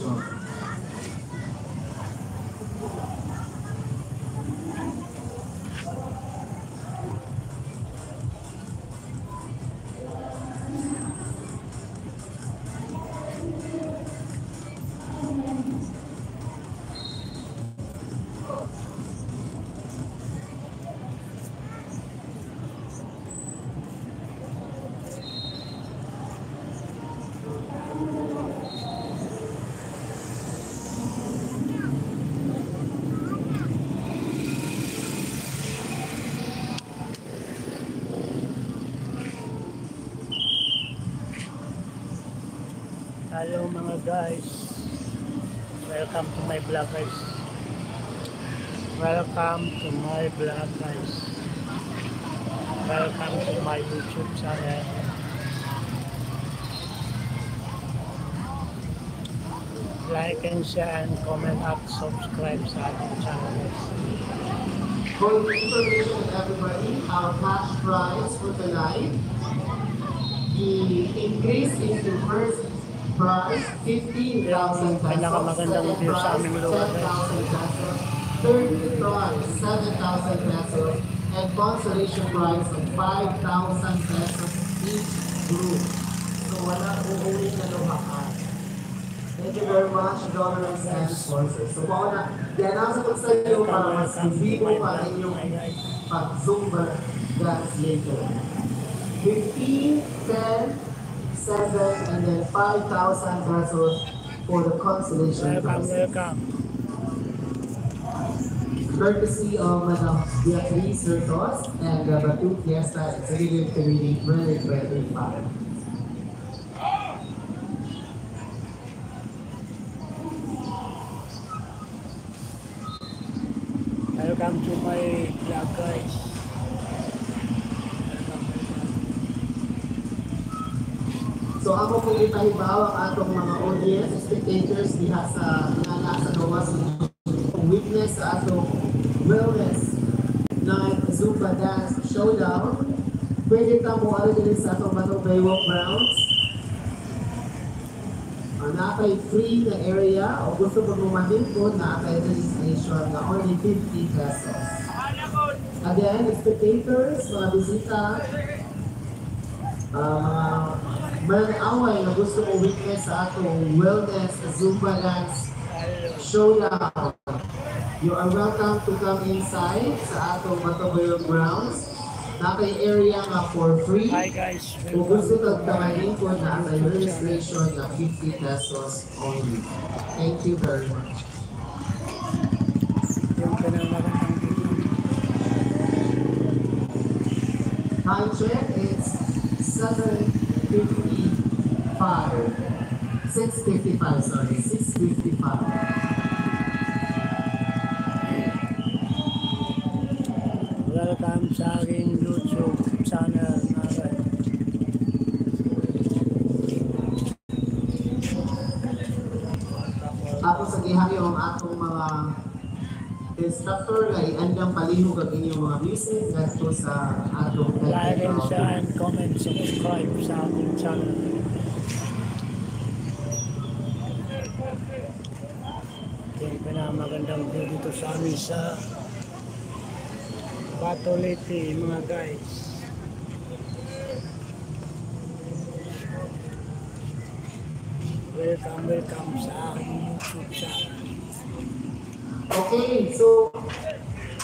competition. Hello mga guys, welcome to my vlog guys. Welcome to my vlog guys. Welcome to my YouTube channel. Like and share and comment at subscribe sa ating channel. For the information of everybody, our cash prize for tonight, the increase in the first prize, 15,000 pesos. Pinakamagandang view sa aming lugar. 10,000 pesos. Third prize, 7,000 pesos. And consolation prize of 5,000 pesos each group. So wala uuwi na lumakan. Thank you very much, Dollars and sponsors. So pauna, yan ang sagot sa iyo para mas vivo pa inyong pag-Zumba dance later. 15, 10, 7, and then 5,000 pesos for the consolation prize. Welcome. Courtesy of Madam Beatriz Sertos and the Batu Fiesta Executive Committee 2025. Welcome to my vlog guys. So ako kung ipahibaw ang atong mga audience, spectators diha sa nasa gawas witness sa atong wellness night Zumba Dance Showdown. Pwede ka mo alagin sa atong Batong Baywalk Grounds. Nakay free na area o gusto mo bumahin ko, nakay registration na only 50 pesos. Again, spectators, mga bisita, mga away na gusto mo witness sa atong wellness Zumba Dance Showdown. You are welcome to come inside sa atong Batong Grounds. Nakay area nga for free. Hi guys. Kung gusto kang tamahin ko na ang registration na 50 pesos only. Thank you very much. Yung pinamagandang video. Time check, it's 7:55. 6:55, sorry. 6:55. Welcome sa aking YouTube channel mga guys. Ako sa gihayo ang atong mga instructor na iandang palihog ang inyong mga music ngadto sa atong Like and share and comment, subscribe sa aking channel. Yung pinamagandang view dito sa amin sa Batolete mga guys. Welcome sa aking YouTube channel. Okay, so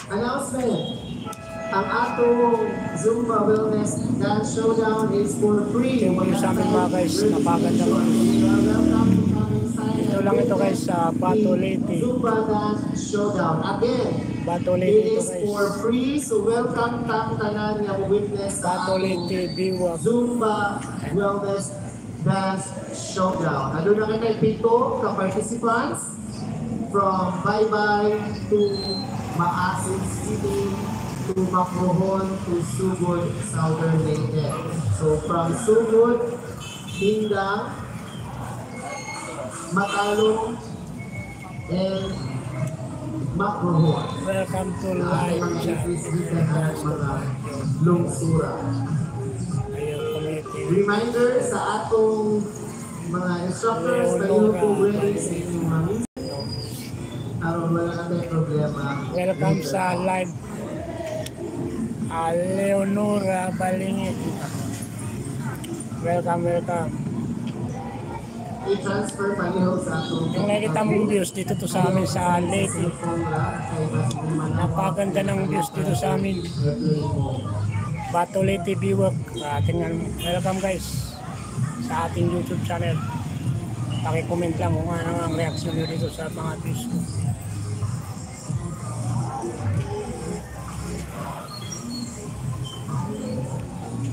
announcement. Ang atong Zumba Wellness Dance Showdown is for free. Yung mga sa amin mga guys, napakagandang Welcome to come inside. ito lang ito guys sa Batolete. Zumba Dance Showdown. Again, Batolete it ito is guys. for free. So welcome tang tanan nga witness sa Batolete Biwak. Zumba Wellness Dance Showdown. Ano na kayo pito ka participants from Baybay to Maasin City to Macrohon to Sugod, Southern Leyte. So from Sugod, Hindang, Matalong, and Macrohon. Welcome to Ang live mga chat. ibisitan ng mga lungsura. Ayun, committee. Reminder sa atong mga instructors, kayo po ready sa inyong mga aron wala na tayong problema. Welcome sa live. Leonora Balingit. Welcome, welcome. I-transfer pareho sa atong Yung nakikita mong views dito to sa amin sa Leyte. Napakaganda ng views dito sa amin. Bato Leyte Biwak. Tingnan mo. Welcome guys sa ating YouTube channel. Paki-comment lang kung ano ang reaction nyo dito sa mga views ko.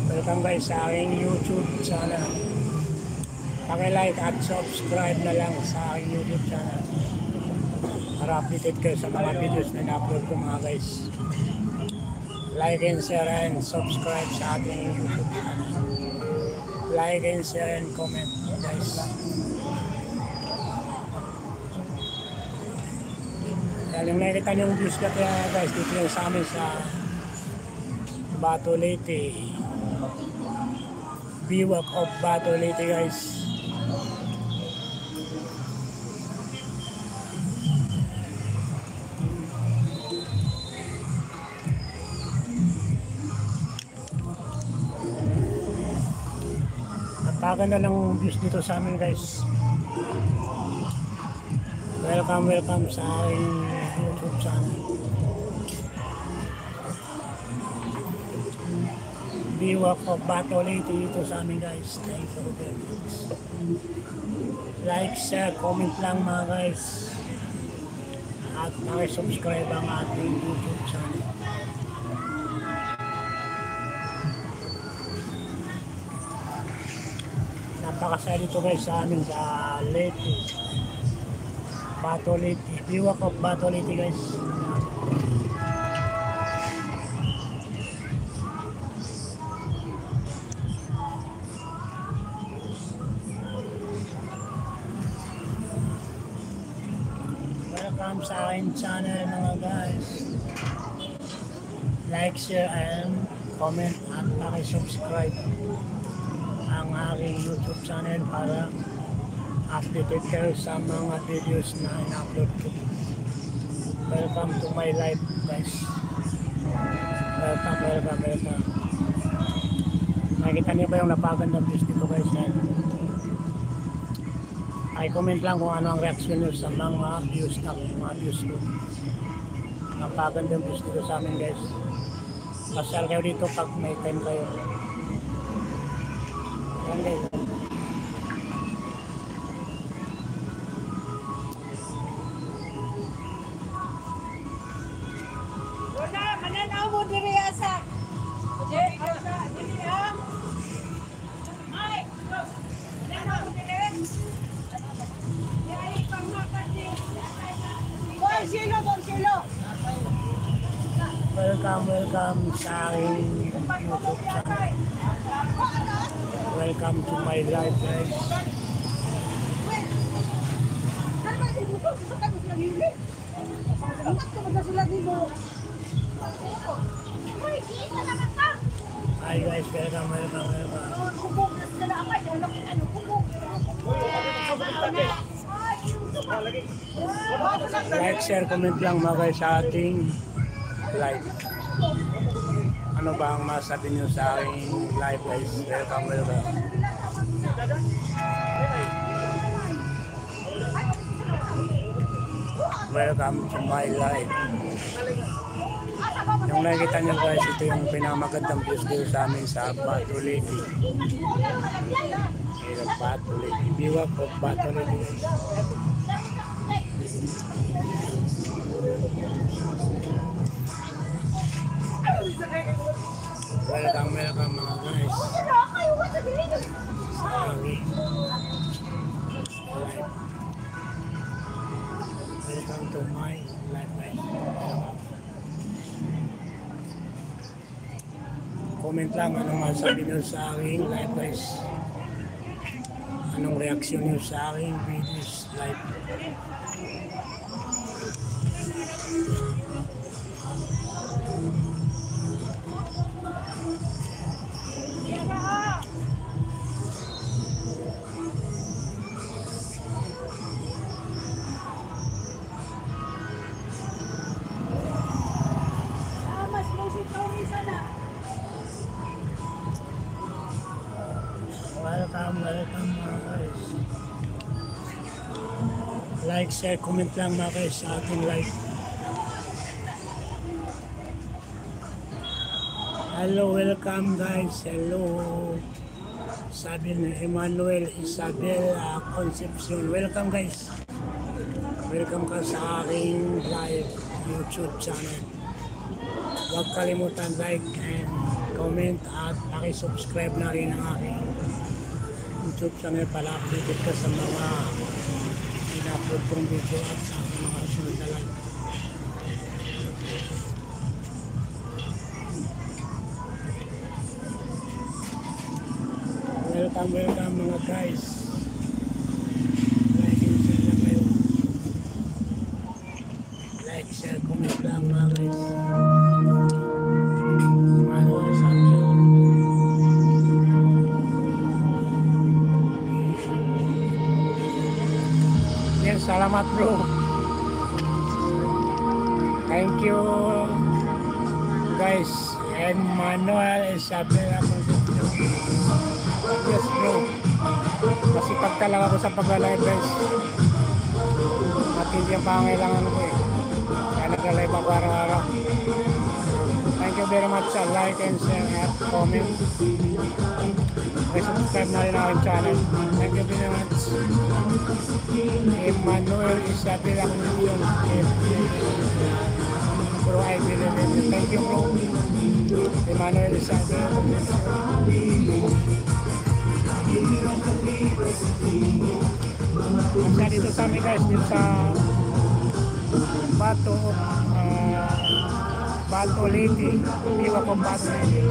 Welcome guys sa aking YouTube channel. Paki-like at subscribe na lang sa aking YouTube channel para updated kayo sa mga videos na na-upload ko mga guys. Like and share and subscribe sa ating YouTube channel. Like and share and comment guys. Dahil yung nakikita nyo yung views ka guys dito yung sa amin sa Bato Leyte. Biwak of Bato Leyte guys. Napakaganda ng views dito sa amin guys. Welcome, welcome sa aking YouTube channel. Biwak of Bato Leyte dito sa amin guys. Thank you very much. Like, share, comment lang mga guys. At subscribe ang ating YouTube channel. Napakasaya dito guys sa amin sa Leyte. Bato Leyte. Biwak of Bato Leyte guys. Welcome sa aking channel mga guys. Like, share, and comment at paki-subscribe ang aking YouTube channel para updated kayo sa mga videos na in-upload ko. Welcome to my life guys. Welcome, welcome, welcome. Nakikita niyo ba yung napagandang views dito guys? Ay comment lang kung ano ang reaction nyo sa mga views na ko. Napagandang views dito sa amin guys. Pasyal kayo dito pag may time kayo. Yan guys. Welcome, welcome sa aking YouTube channel. Welcome to my life guys. Hi guys, welcome, welcome, welcome. Like, share, comment lang mga guys sa ating live. Ano ba ang masabi nyo sa aking live guys? Welcome, welcome. Welcome to my live. Yung nakikita nyo guys, ito yung pinamagandang views dito sa amin sa Bato Leyte. Bato Leyte. Biwak of Bato Leyte. Welcome, welcome mga guys. Sorry. Welcome to my life guys. Comment lang anong masabi nyo sa aking live guys. Anong reaction nyo sa aking videos live. Like, share, comment lang mga guys sa ating live. Hello, welcome guys. Hello. Sabi ni Emmanuel Isabel Concepcion. Welcome guys. Welcome ka sa aking live YouTube channel. Huwag kalimutan like and comment at pakisubscribe na rin ang aking YouTube channel para updated ka sa mga in-upload kong video at sa aking mga sunod na live. Welcome mga guys. Like and share lang kayo. Like, share, comment lang mga guys. Manuel Sanyo. Yes, salamat bro. Thank you guys. And Manuel Isabela Concepcion. Yes bro. Kasi pagtalang ako sa pagla-live guys. Matindi ang pangailangan ko eh. Kaya nagla-live ako araw-araw. Thank you very much sa like and share at comment. Subscribe na rin ang channel. Thank you very much. Emmanuel Isabela Concepcion. Bro, I believe in you. Thank you bro. Emmanuel Isabela Concepcion. Kasi dito sa amin guys, dito sa Bato Lady, iwa kong Bato Lady.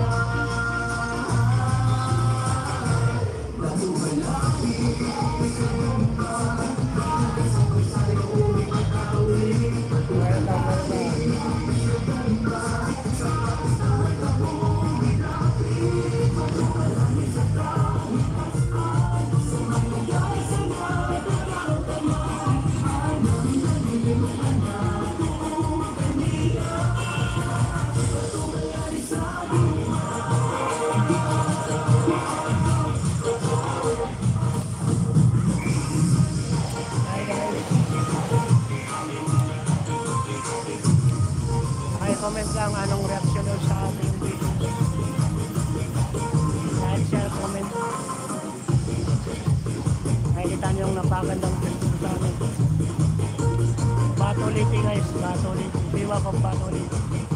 Comment lang anong reaksyon nyo sa ating video. Like, share, comment. Nakikita nyo yung napagandang video sa amin. Bato Liti guys, Bato Liti. Diwa kong Bato Liti.